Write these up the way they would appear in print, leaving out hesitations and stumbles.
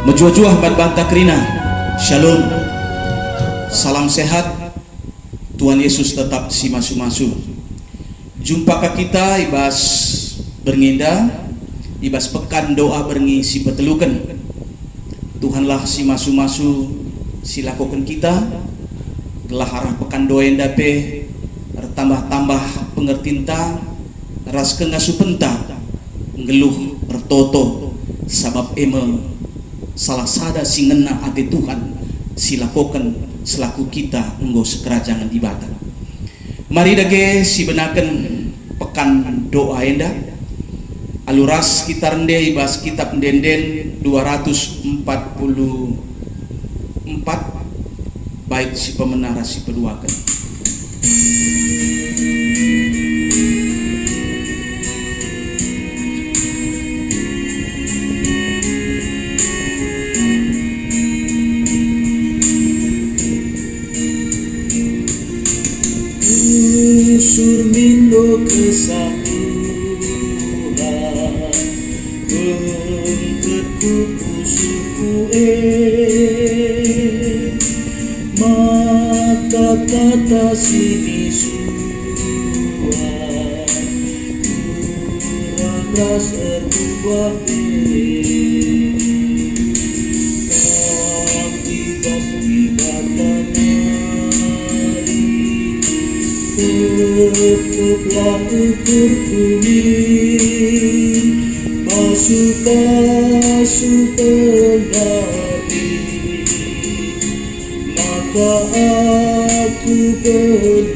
Mejuah-juah banta krina. Shalom. Salam sehat. Tuhan Yesus tetap si masu-masu. Jumpakah kita ibas bernginda, ibas pekan doa berngi si petelukan. Tuhanlah si masu-masu si lakukan kita. Gelah arah pekan doa endape tambah-tambah pengertinta ras kengasu penta ngeluh pertoto sabab salah sada si ngena ate Tuhan silakokan selaku kita enggo sekerajangan di bata. Mari dage si benaken pekan doa enda aluras kita rende ibas kitab denden 244 baik si pemenara si peduakan. Surmindo kesatuan mengketuku suku maka kata si isuan kurang ras erbuah tetaplah ukur kuning pasu-pasu penari maka aku berduari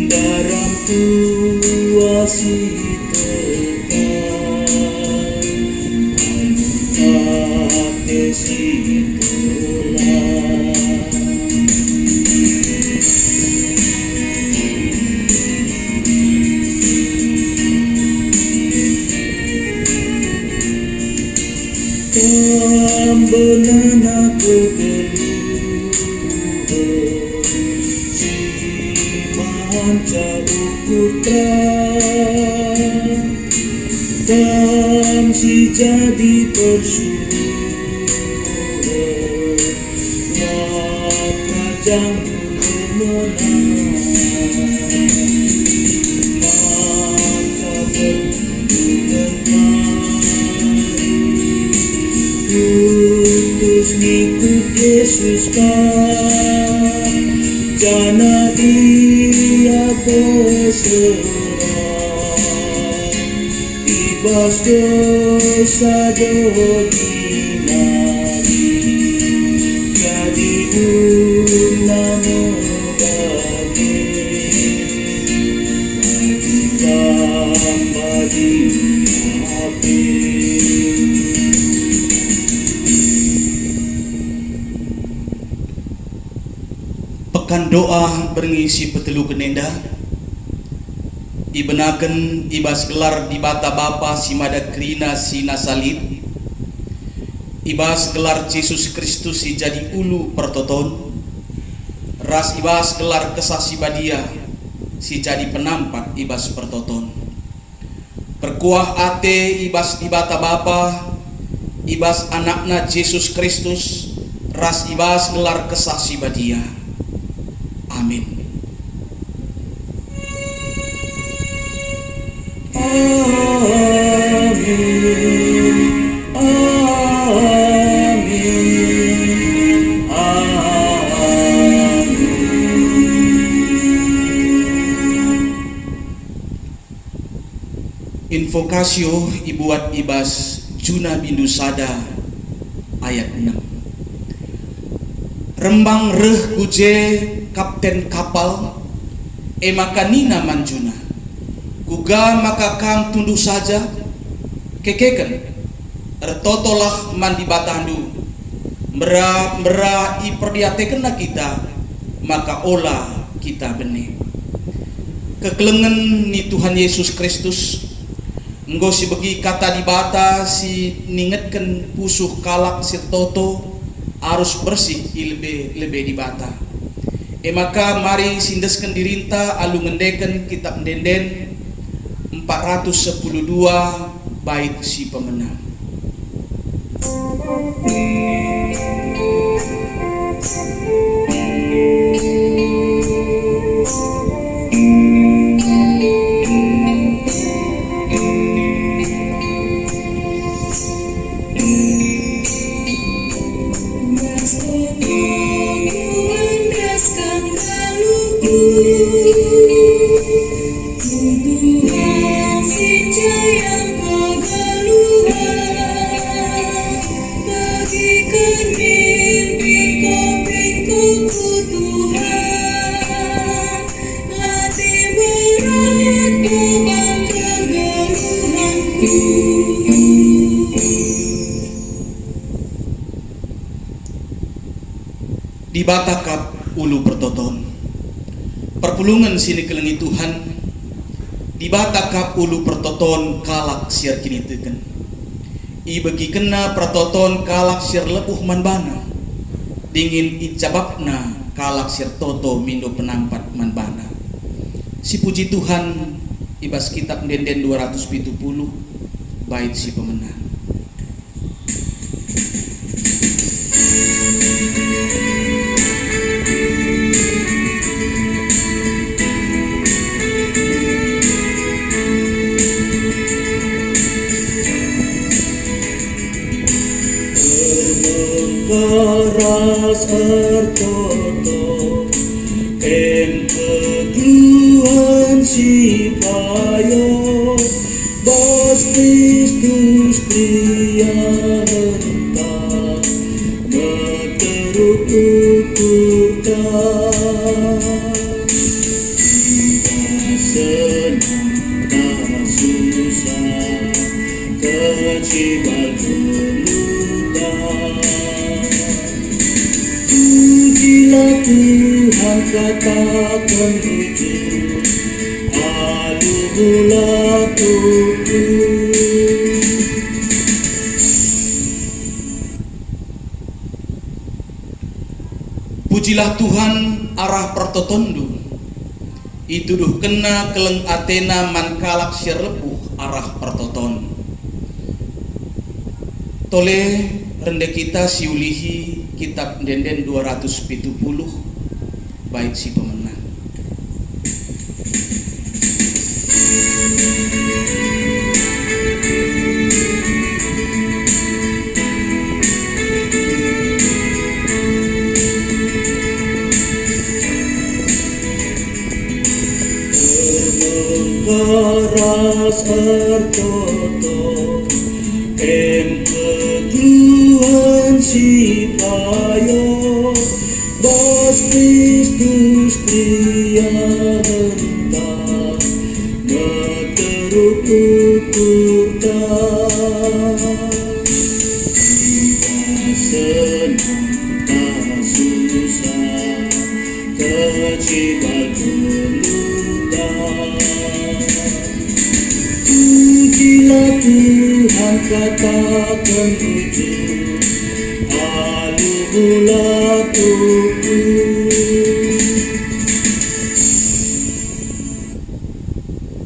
dalam kuasi tekan ate si benan aku keluar si manca ukutra dan si jadi bersyukur maka jangan menang maka putus ngikut Yesus kan jana dia berserah ibas dosa dominari jadi guna membagi tambah di hati. Pekan doa berngisi petelu kenenda ibenaken ibas gelar di bata bapa si mada krina si nasalit ibas gelar Yesus Kristus si jadi ulu pertoton ras ibas gelar kesah si badia si jadi penampak ibas pertoton perkuah ate ibas di bata bapa ibas anakna Yesus Kristus ras ibas gelar kesah si badia. Amin. Amin. Amin. Amin. Invokasio ibuat ibas Juna Bindusada ayat 6. Rembang reh kuje kapten kapal makanina manjuna kuga maka kam tunduk saja kekeken ertotolah mandi batandu mera iperdiatekenna kita maka olah kita benih kekelengan ni Tuhan Yesus Kristus enggo si begi kata di bata si ningetken pusuh kalak sirtoto harus bersih lebih di bata. Maka mari sindeskan dirinta alu ngendeken kitab denden 412 bait si pemenang. Di batakap ulu pertoton perpulungan sini kelengi Tuhan, di batakap ulu pertoton kalak siar kini teken i bagi kena pertoton kalak siar lepuh manbana dingin icabakna kalak siar toto mindo penampat manbana. Si puji Tuhan ibas kitab denden 270 bait si pemenang. Karas ertoto em keduhan si payo bas Kristus pria hentak meteruk ukurta senang tak susah kecibal Tuhan katakan jujur, alu bulatuku. Pujilah Tuhan arah pertotondu, ituduh kena keleng Athena mankalak siar lepuh arah pertoton. Tole rende kita siulihi kitab denden 270 bait si pemenang. Karas ertoto em keduhan si payo bas Kristus pria hentak meteruk ukurta senang tak susah kecibal Pujilah Tuhan katakan jujur, alu bulatuku.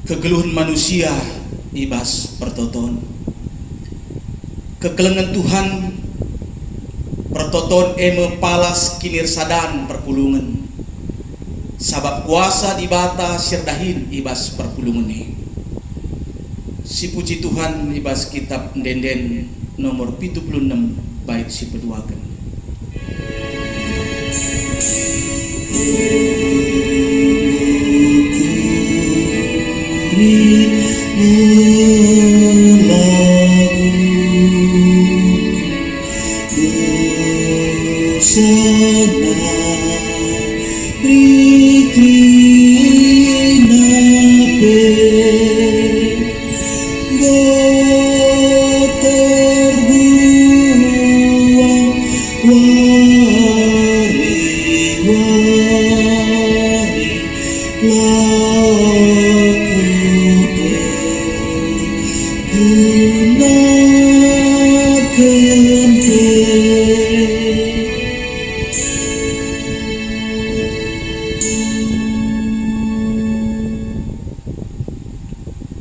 Kegeluhan manusia ibas pertoton, kekelengan Tuhan pertoton eme palas kinir sadan perpulungan, sabab kuasa di bata sirdahin ibas perpulungan ini. Si puji Tuhan ibas kitab denden nomor 76 bait si peduakan.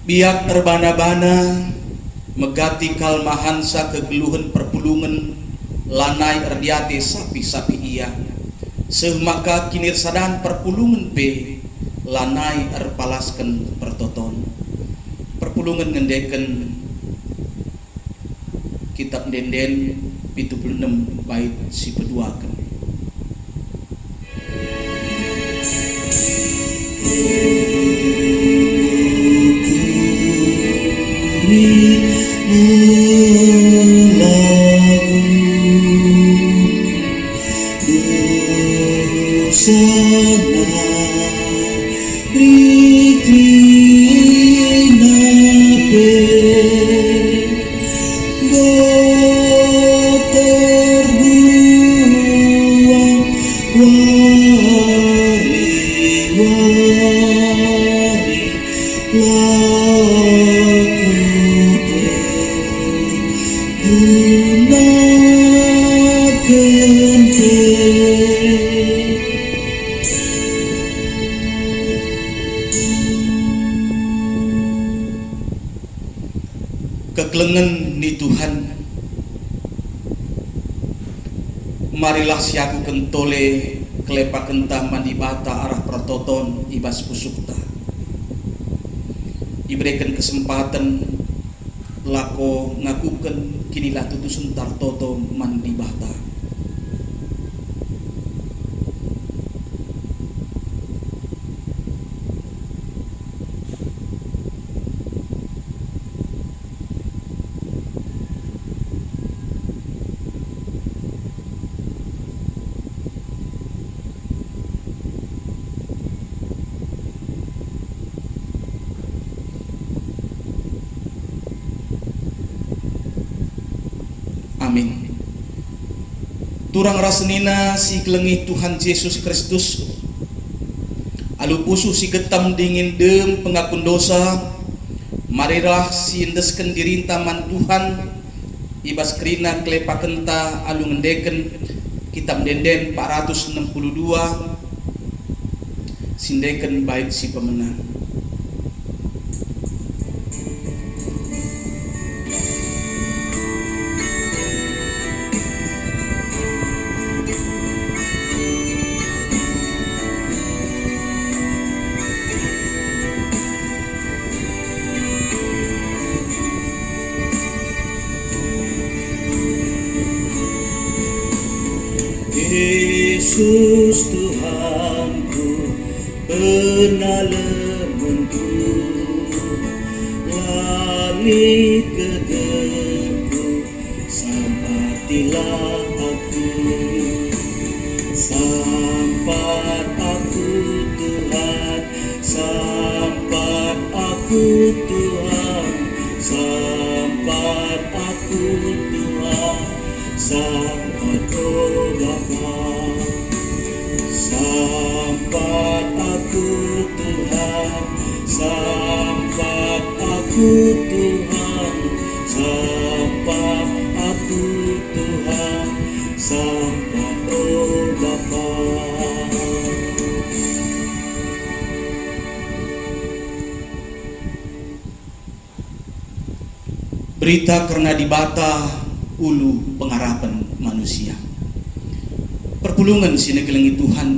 Biak terbana-bana megati kalmahansa kegeluhan perpuluhan perpulungan lanai erdiate sapi-sapi ia semaka kinir sadan perpulungan pe lanai erpalaskan pertoton perpulungan ngendeken kitab denden 76 bait si peduakan. Kekelengan ni Tuhan, marilah siaku kentole kelepa kentah mandi bata arah pertoton ibas pusukta. Diberikan kesempatan lako ngakukan kinilah tutusun tartoto mandi bata. Amin. Turang rasenina si kelengi Tuhan Yesus Kristus alu pusu si getam dingin dem pengakun dosa marilah si endesken dirintaman Tuhan ibas kerina kelepa kenta alu ngendeken kitab denden 462 sindeken baik si pemenang. Yesus Tuhanku penalemenku lali kederku sampatilah aku sampat aku Tuhan sampat aku Tuhan sampat aku Tuhan sampat oh Bapa sampat aku Tuhan sampat aku Tuhan sampat aku Tuhan sampat oh Bapa. Berita karena dibata ulu pengharapan manusia. Perpulungan si negelengi Tuhan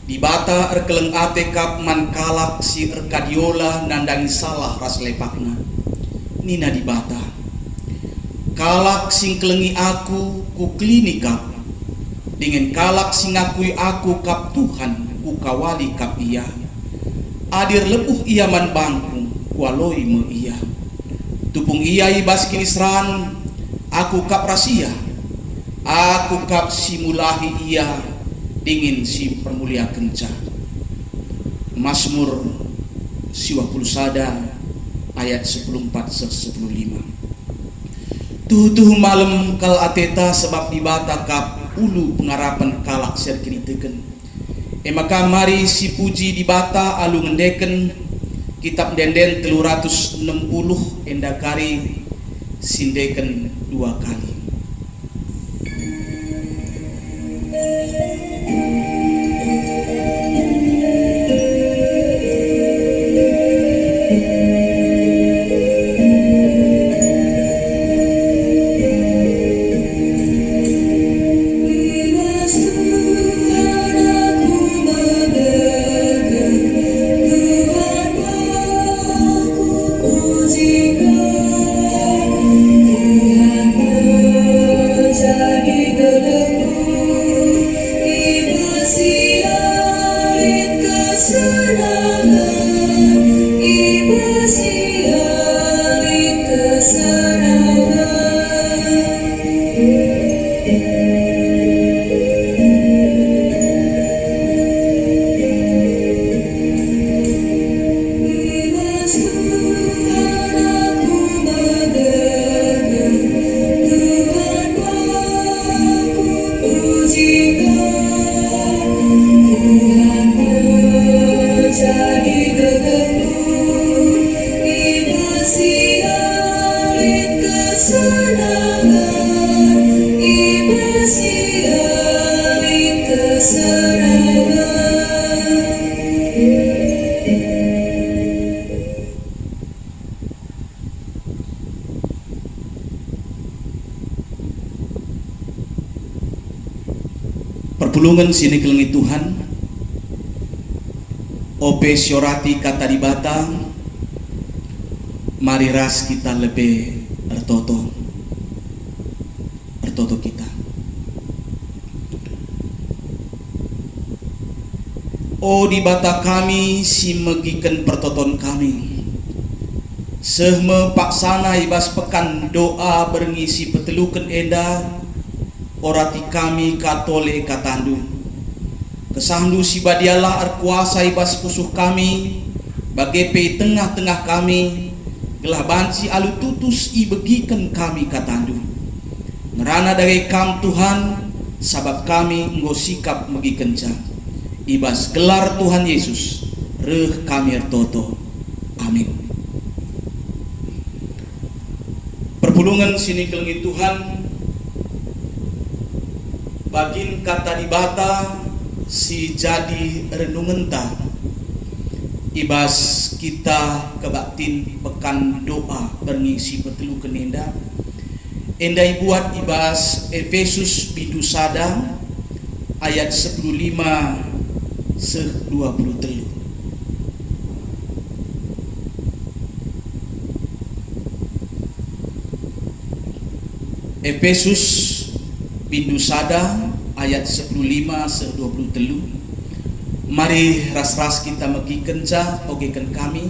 dibata erkeleng atekap man kalak si erkadiola nandangi salah ras lepakna nina dibata kalak sing kelengi aku ku klinikap dengan kalak sing ngakui aku kap Tuhan ku kawali kap ia adir lepuh ia man bangku kualoi me ia tupung ia ibas kinisran aku kap rasia aku kap simulahi ia dingin si permulia kenca. Mazmur 21 ayat 14-15. Tutuh malam kal ateta sebab dibata kap ulu pengarapan kalak ser kini teken. Maka mari si puji dibata alu ngendeken kitab denden 360 endakari sindeken 2 kali. Perpulungan sini kelengi Tuhan, ope syorati kata di bata, mari ras kita lebih ertoto kita. O di bata kami si megiken pertoton kami, sehme paksana ibas pekan doa berngisi peteluken enda, orati kami katole katandu, kesandu si badialah arkuasa ibas pusuh kami, bagepe tengah-tengah kami, gelah banci alu tutus i begiken kami katandu. Ngerana dari kam Tuhan, sabab kami nggo sikap megi kenca. Ibas gelar Tuhan Yesus, reh kami ertoto. Amin. Perpulungan sini kelengi Tuhan, bagin kata di bata si jadi renungan ta. Ibas kita kebaktin pekan doa berngisi petelu kenenda. Endai buat ibas Efesus bidusada ayat 15 se-23. Efesus bidusada ayat 15 se-23. Mari ras-ras kita megi kenca ogekan kami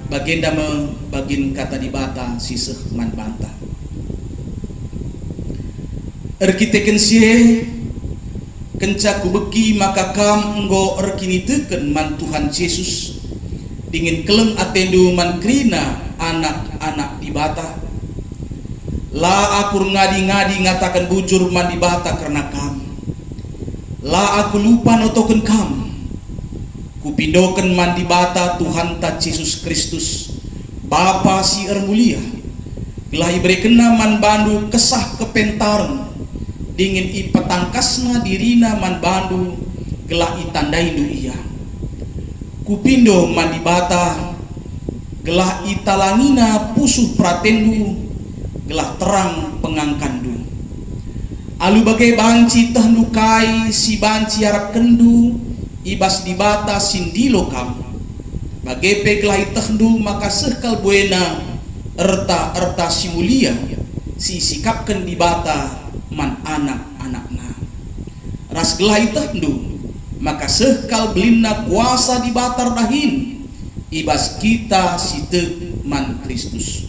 bagenda bagin kata di bata siseh man banta. Erkiteken sie kenca kubeki maka kam enggo erkini teken man Tuhan Yesus dingin keleng atendu man krina anak-anak di bata. La aku ngadi-ngadi ngatakan bujur man di bata karena kam. La aku lupa notoken kam. Kupindoken man di bata Tuhan ta Yesus Kristus Bapa si mulia. Gelah ibrekena man bandu kesah kepentaran dingin i petangkasna dirina man bandu gelah itandaindu iya. Kupindo man di bata gelah italangina pusuh pratendu gelah terang pengangkandu. Alu bagai banci tehnukai si banci harap kendu ibas di bata sindilo kam. Bagai peglai tehnu maka sekal buena erta si mulia si sikapkan di bata man anak-anakna. Ras gelai tehnu maka sekal belinna kuasa di batar dahin ibas kita site man Kristus.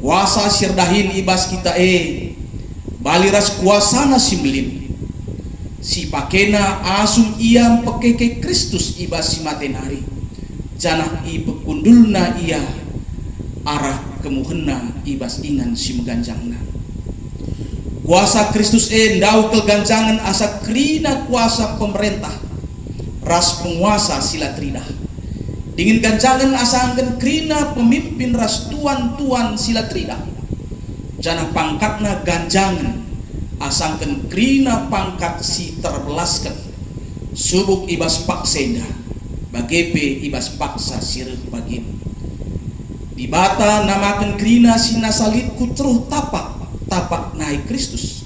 Kuasa sirdahin ibas kita bali ras kuasana simlin si pakena asum ia pekeke Kristus ibas si matenari janah i pekundulna ia arah kemuhenna ibas ingan si meganjangna. Kuasa Kristus ndau keganjangan asa krina kuasa pemerintah ras penguasa sila tridah dingin ganjangan asangken krina pemimpin ras tuan-tuan sila tridah janah pangkatna ganjangan asangken krina pangkat si terbelaskan subuk ibas paksenda bagepe ibas paksa sireh bagin di bata namaken krina si nasalit kutruh tapak naik Kristus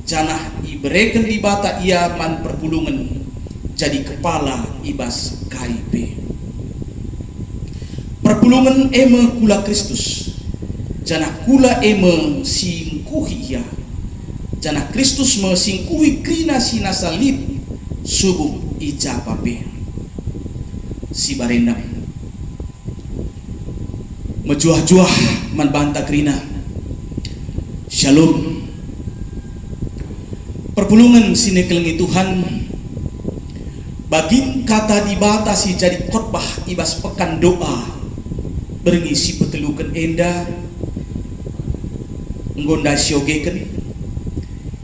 janah ibereken di bata ia man perpulungan jadi kepala ibas KIP perpulungan eme kula Kristus janah kula eme singkuhi ia janah Kristus me singkuhi krina si nasalit subuk ija pape si barendam mejuah-juah man banta krina. Shalom. Perpulungan sini kelengi Tuhan bagin kata dibatasi jadi khotbah ibas pekan doa berngisi petelukan enda nggonda syogeken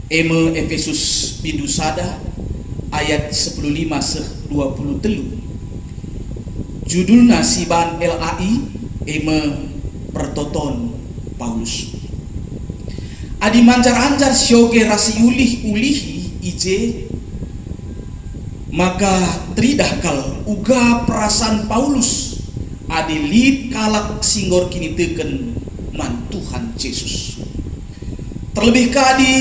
eme Efesus bidusada ayat 15-23 judulna siban LAI eme pertoton Paulus. Adi mancar-ancar syoge rasi ulih-ulihi ije maka tridakal uga perasaan Paulus adi lid kalak singgor kini teken man Tuhan Yesus Terlebih kadi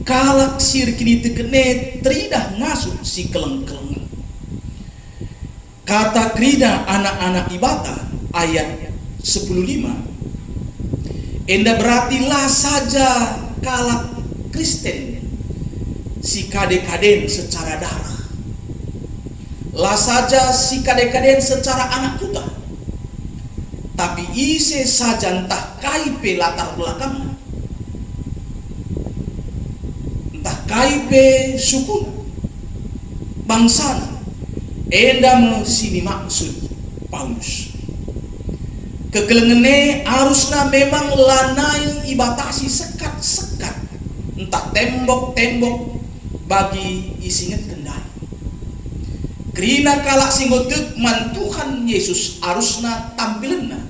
kalak sir kini tekene teridah ngasup si keleng-keleng. Kata krida anak-anak ibata ayat 10:5 enda berarti lah saja kalak Kristen si kade-kaden secara darah, lah saja si kade-kaden secara anak kuta, tapi ise saja entah kaipe latar belakang, entah kaipe suku bangsa, enda sini maksud Paulus. Kekelengene harusnya memang lanai ibatasi sekat-sekat, entah tembok-tembok bagi isinget kendali. Kerina kalak singgotek man Tuhan Yesus harusnya tampilanna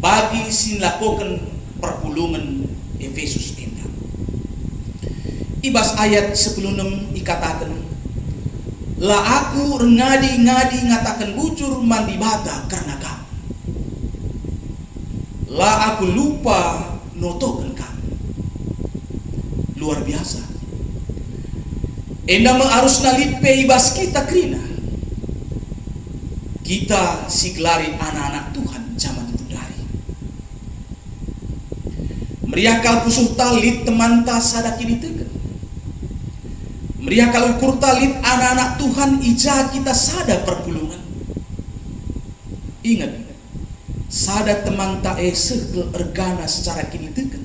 bagi sinlakokan perpulungan Efesus enda. Ibas ayat 10:6 ikatakan, lah aku ngadi-ngadi ngatakan bujur mandi bata karena kamu. Lah aku lupa notokan kamu. Luar biasa. Enda harus nalipe ibas kita krina. Kita siglari anak-anak Tuhan zaman itu dari. Meriakal pusuh talit teman ta sadak ini tegan. Meriakal ukur talit anak-anak Tuhan ija kita sada perpulungan. Ingat, sada teman ta sekel ergana secara kini tekan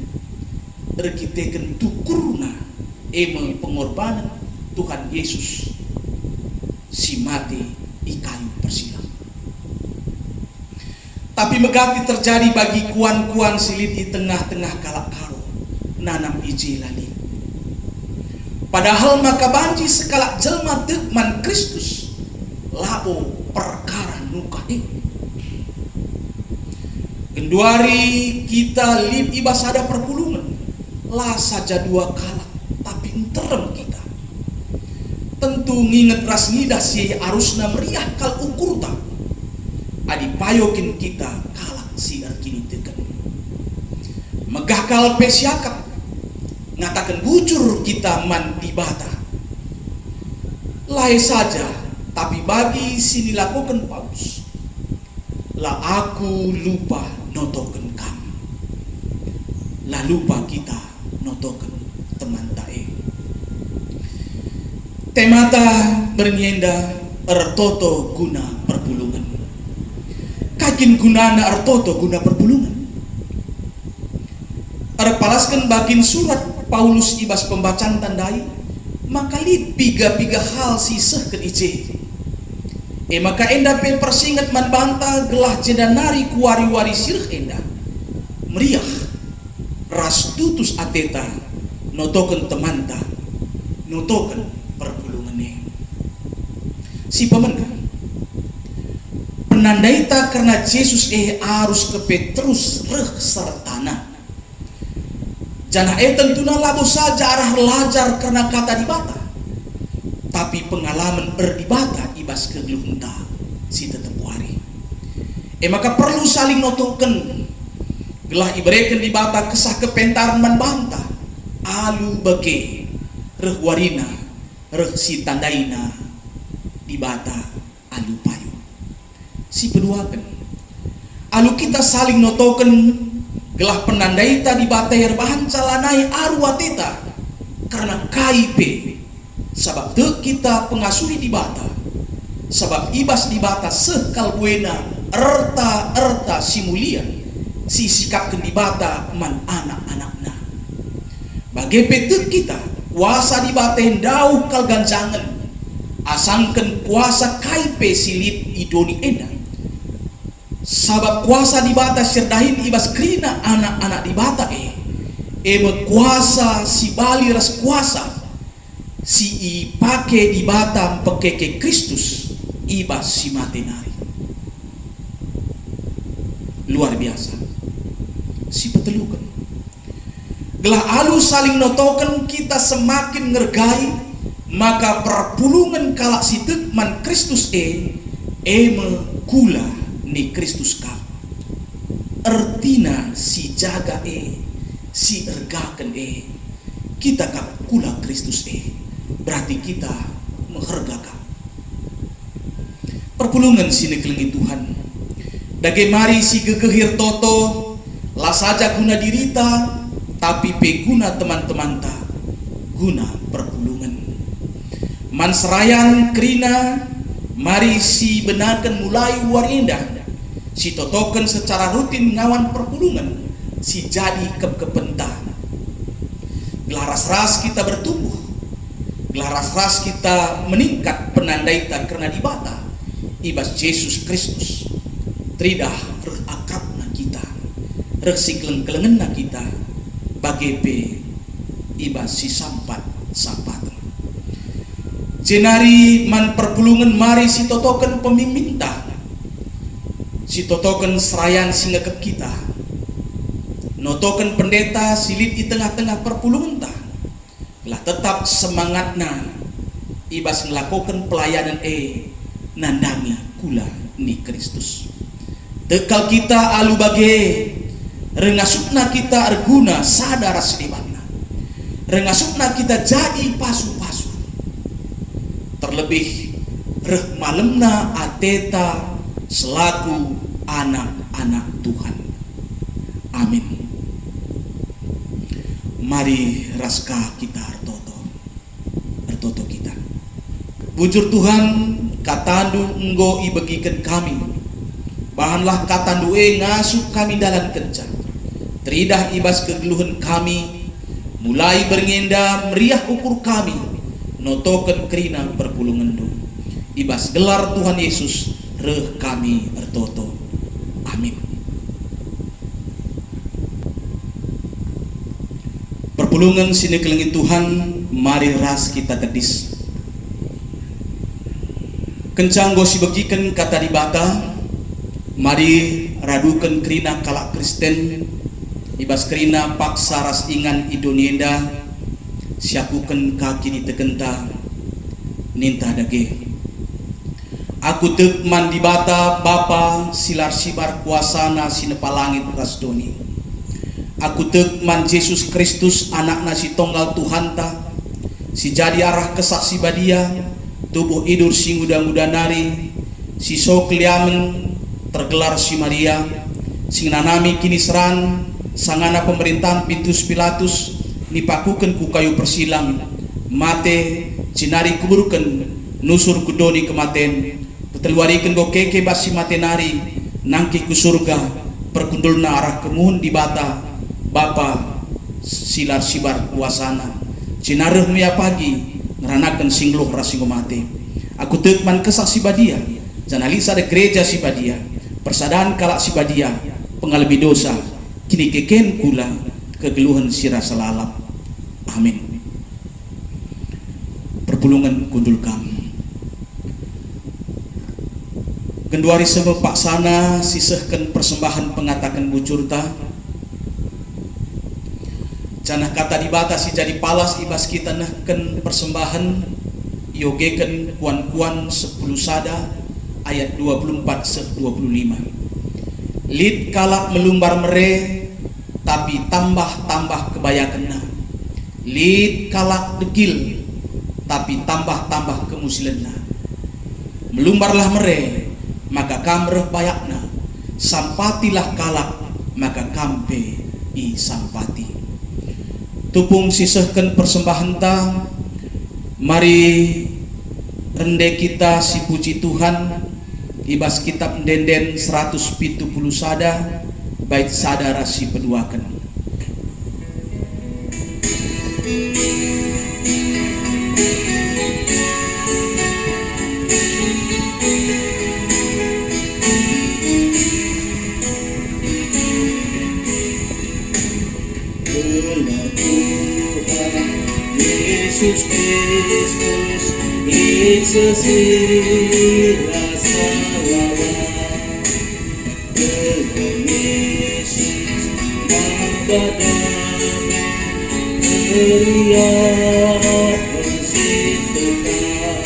erkiteken tukurna emang pengorbanan Tuhan Yesus si mati ikayu persilang. Tapi megati terjadi bagi kuan-kuan silit di tengah-tengah kalak karo nanam iji lali. Padahal maka banji sekalak jelma tekman Kristus labo perkara nuka ini. Genduari kita lip ibasada perpulungan lah saja dua kalak tapi enterem kita. Tentu nginget ras ngidah si arusna meriah kal ukurta adi payokin kita kalak si arkini tekan. Megah kal pesiakap ngatakan bujur kita man dibata. Lai saja tapi bagi sini lakukan Paulus. Lah aku lupa notoken kamu. Lah lupa kita notoken teman tae. Temata bernienda ertoto guna perpulungan. Kakin gunana ertoto guna perpulungan. Erpalaskan bakin surat Paulus ibas pembacaan tandai maka li piga-piga hal siseh ke ije. Maka enda pe persingat man banta gelah jedanari kuari-wari sirh enda meriah ras tutus ateta notoken temanta notoken perpulungane si pemenka penandaita karena Yesus harus ke Petrus reh sertana janah tentuna labo saja arah lajar karena kata dibata tapi pengalaman berdibata ibas kegeluhunta si tetep wari. Maka perlu saling notoken gelah ibarekan dibata kesah kepentaran man banta alu bage reh warina reh si tandaina dibata alu payu si peduaken alu kita saling notoken gelah penandaita dibata yerbahan calanai arwateta karena kaipe sabab te kita pengasuhi di bata sabab ibas di bata sekal buena erta si mulia si sikapkan di bata man anak-anakna bagai petek kita kuasa di bata hendau kal ganjangan asangken kuasa kaipe silit idoni enda sabab kuasa di bata serdahin ibas krina anak-anak di bata kuasa si bali ras kuasa si ipake di batam pekeke Kristus ibas si matenari luar biasa si petelukan gelah alu saling notoken kita semakin ngergai maka perpulungan kalak si tekman Kristus kula ni Kristus kam ertina si jaga si ergaken kita kap kula Kristus berarti kita menghargakan perpulungan sini kelengi Tuhan. Dage mari si gegehir toto lah saja guna dirita, tapi pe guna teman-teman ta guna perpulungan. Man serayan krina mari si benakan mulai warinda, si totokan secara rutin ngawan perpulungan, si jadi kepentah. Gelaras ras kita bertumbuh, gelaras ras kita meningkat penandaitan karena dibata ibas Yesus Kristus. Tridah reh akrabna kita, reh si keleng-kelengenna kita, bagi pe ibas si sampat. Jenari man perpulungan mari si totokan pemimpinta, si totokan serayan singa ke kita, notokan pendeta silit di tengah-tengah perpulungan ta, lah tetap semangatna ibas ngelakukan pelayanan nandangnya kula ni Kristus. Tekal kita alu bage rengasukna kita arguna sadar sedibana, rengasukna kita jadi pasu-pasu. Terlebih reh malemna ateta selaku anak-anak Tuhan. Amin. Mari raska kita artoto kita. Bujur Tuhan katandu enggo ibagikan kami. Bahanlah katandu ngasup kami dalam kerja. Teridah ibas kegeluhan kami, mulai berngenda meriah ukur kami. Notoken krina perpulungan do ibas gelar Tuhan Yesus reh kami ertoto. Amin. Perpulungan sini kelengi Tuhan, mari ras kita tedis kencang gosi begikan kata dibata, mari radukan krina kalak Kristen ibas krina paksa ras ingan idonienda siakukan kaki di tegenta ninta dage. Aku tek mandi bata Bapa silar sibar kuasana sinepa langit rasdoni. Aku tek man Yesus Kristus anak nasi tonggal Tuhan ta, si jadi arah kesaksi badia tubuh idur si muda-muda nari, si sokliamen tergelar si Maria, sing nanami kini seran sangana pemerintahan Pintus Pilatus nipakukan ku kayu persilang mate cinari kuburukan nusur kudoni kematen peteluarikan go keke basi mate nari nangki ku surga perkundulna arah kemuhun di bata Bapa silar sibar kuasana cinareh mia pagi ngeranakan singluh rasingo mate. Aku tekman kesaksi badia janalisa de gereja si badia persadaan kalak si badia pengalebi dosa kini keken kula kegeluhan sirah selalap. Amin. Perpulungan kundul kami genduari sebab paksana sisehkan persembahan pengatakan bucurta canah kata dibatasi jadi palas ibas kita nahken persembahan yogeken kuan-kuan 10 sada ayat 24-25 lid kalak melumbar mere tapi tambah-tambah kebayakenna, lid kalak degil tapi tambah-tambah kemuslimenna. Melumbarlah mere maka kamreh bayakna, sampatilah kalak maka kampe i sampati. Tupung sisehkan persembahan ta, mari rende kita si puji Tuhan ibas kitab denden 170 sada bait sadara si peduakan. Yesus Kristus sesirah salawat dengan Yesus nabadana meriah persitekan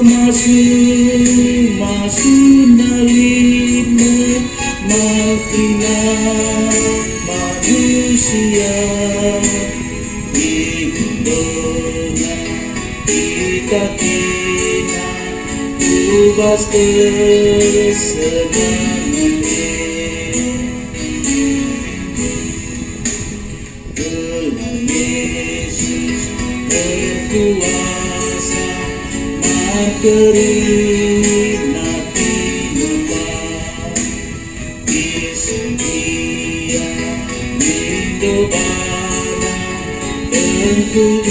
masih nalime makilah manusia ubas kesenangan gelar Yesus berkuasa memperingati Bapa Isedia Mindo Bana tentu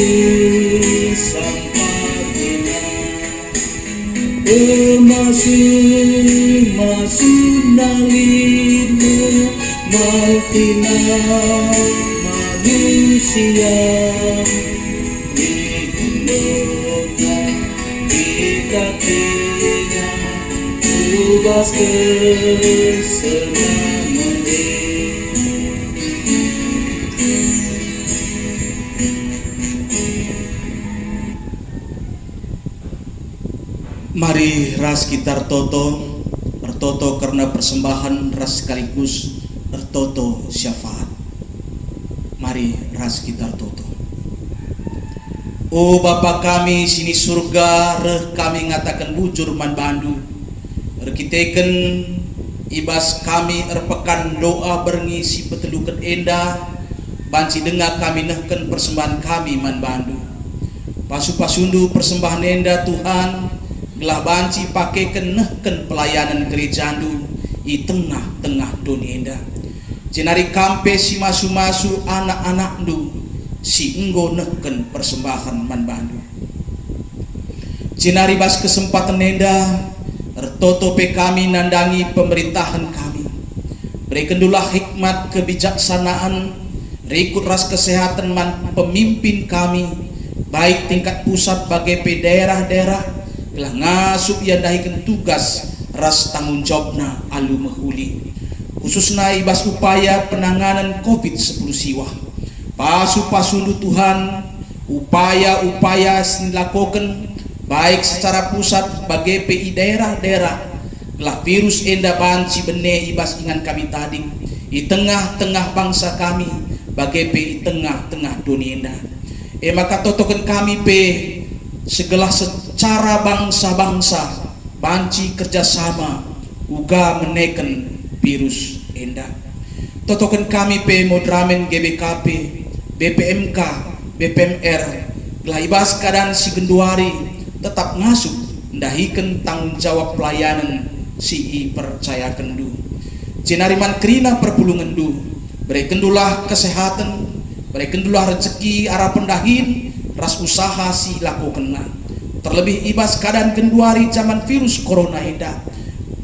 sampatina masuk nalina maltina manusia diundangnya dikatinya ubas kesenangan Mari ras kita bertoto karena persembahan ras sekaligus bertoto syafaat. Mari ras kita toto. O Bapa kami sini surga, reh kami ngatakan bujur man bandu. Rekiteken ibas kami erpekan doa berngisi petelukan endah. Banci dengar kami nehken persembahan kami man bandu. Pasu-pasundu persembahan endah Tuhan. Gelah banci pakai kenehken pelayanan gerejandu i tengah-tengah dunia endah. Jenari kampe si masu-masu anak-anak du si enggo nehken persembahan man bandu. Jenari bas kesempatan endah ertotope kami nandangi pemerintahan kami. Berikendulah hikmat kebijaksanaan rikut ras kesehatan man pemimpin kami baik tingkat pusat bagai daerah-daerah telah ngasup yang dahikan tugas ras tanggung jawabna alu mehuli khususnya ibas upaya penanganan COVID-10 siwah pasu-pasundu Tuhan upaya-upaya dilakukan baik secara pusat bagai PI daerah-daerah telah virus enda banci bene ibas ingan kami tadi di tengah-tengah bangsa kami bagai PI tengah-tengah dunia enda maka totokan kami segala secara bangsa-bangsa banci kerjasama uga menekan virus endah. Totokan kami modramen GBKP, BPMK, BPMR, laibas keadaan si genduari tetap ngasup ndahikan tanggung jawab pelayanan si percaya kendu. Jenariman kerina perpulungan du, berekendulah kesehatan, berekendulah rezeki arah pendahin ras usaha si lakukan terlebih ibas keadaan genduari zaman virus corona eda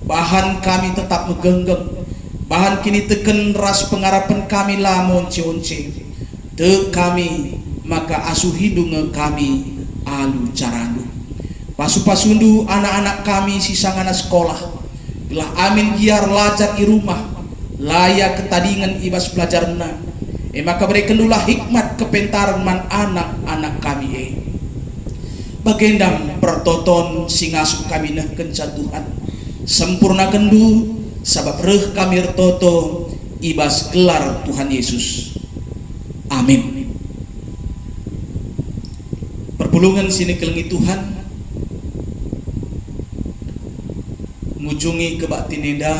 bahan kami tetap megenggeng bahan kini teken ras pengharapan kami lah monce-once te kami maka asuh hidung kami alu carandu pasu-pasundu anak-anak kami sisangana sekolah telah amin giar lajar di rumah layak ketadingan ibas belajarna maka berekendulah hikmat kepentaran man anak-anak kami bagendam pertoton singasup kami nehken Tuhan sempurna kendu sabab reh kami retoto ibas gelar Tuhan Yesus amin. Perpulungan sini kelengi Tuhan ngujungi kebatin enda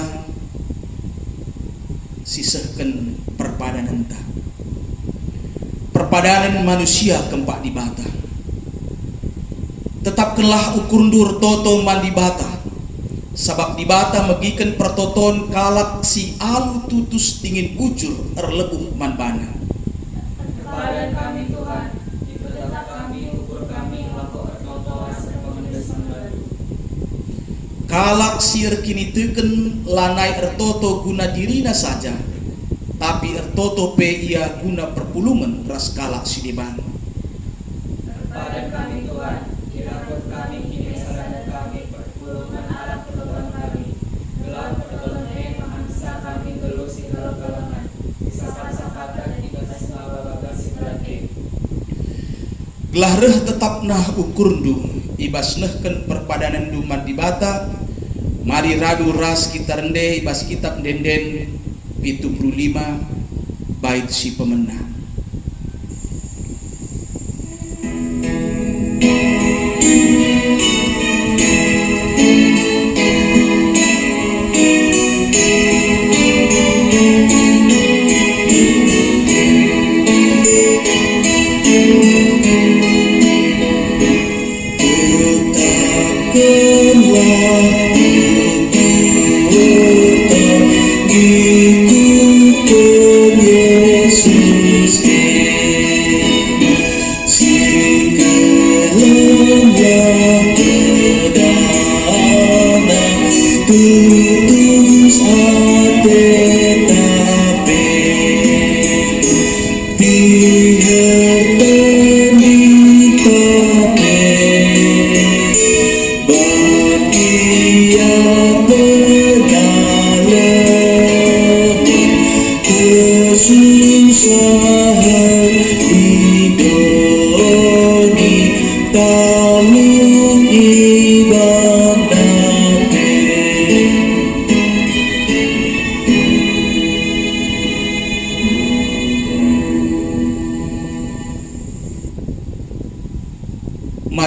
sisehken perpadanan ta perpadanan manusia kempak di bata tetapkanlah ukur dur toto man di bata sabab di bata megikan pertoton kalak si alu tutus dingin bujur erlebuh man bana perpadanan kami Tuhan itu tetap kami ukur kami lako ertoto asa pemendesan baru kalak si erkini teken lanai ertoto guna dirina saja tapi ertoto pe ia guna perpulungan ras kalak si deban. Perpadanan kami Tuhan, irakut kami kini sadar kami perpulungan alat pertolongan kami, gelar pertolongan mahansa kami geluh si galang-galangan, disapa-sapatan di batas nawa bagas si berarti. Gelah reh tetap nah ukur du ibas nehken perpadanan du man di bata mari radu ras kita rende ibas kitab denden 75 bait si pemenang.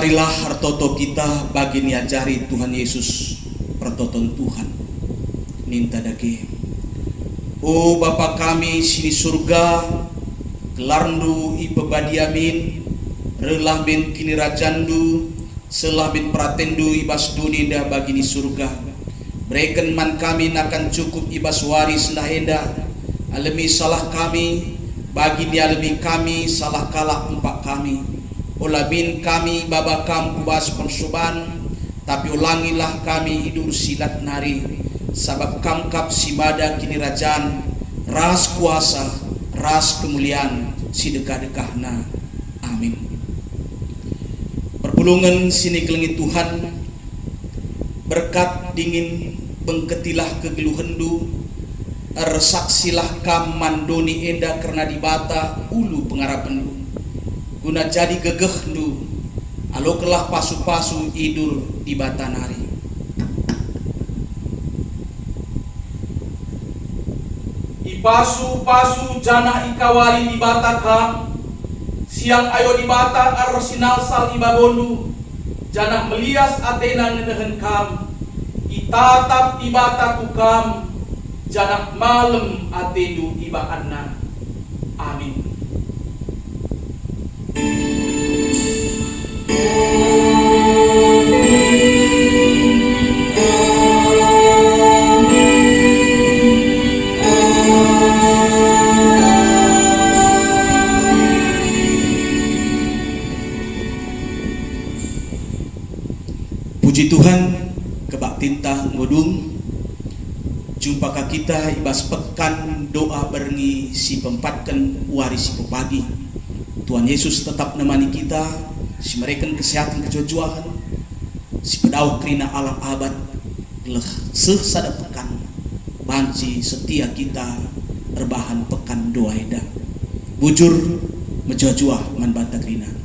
marilah hartoto kita bagi niajari Tuhan Yesus pertoton Tuhan ninta dage. O Bapa kami sini surga, gelarndu ipebadiamin, relah ben kini rajandu, selah ben pratendu ibas duninda bagi ni surga. Berikan man kami nakan cukup ibas waris nahenda, alemi salah kami, bagi dia alemi kami salah kalah empat kami. Ulabin kami baba kam kubas pensuban, tapi ulangilah kami hidur silat nari, sabab kamkap simada kini rajan, ras kuasa, ras kemuliaan, si dekah-dekahna. Amin. Perpulungan sini kelengi Tuhan, berkat dingin bengketilah kegeluhendu, ersaksilah kam mandoni enda karena dibata ulu pengarapandu, guna jadi gegeh ndu, alokelah pasu-pasu idur di bata nari. Ipasu-pasu jana ikawali di bata kam, siang ayo di bata arsinal sal ibabondu, jana melias atena nedehen kam, itatap di bata kukam, jana malam atendu iba anna. Amin. Puji Tuhan, kebak tinta ngodung, jumpakah kita ibas pekan doa berengi si pempatkan waris si pepagi. Tuhan Yesus tetap nemani kita, si mereken kesehatan kejujuan, si pedauh kerina alam abad, leh sesada pekan, banci setia kita erbahan pekan doa eda. Bujur mejujuah man bata kerina.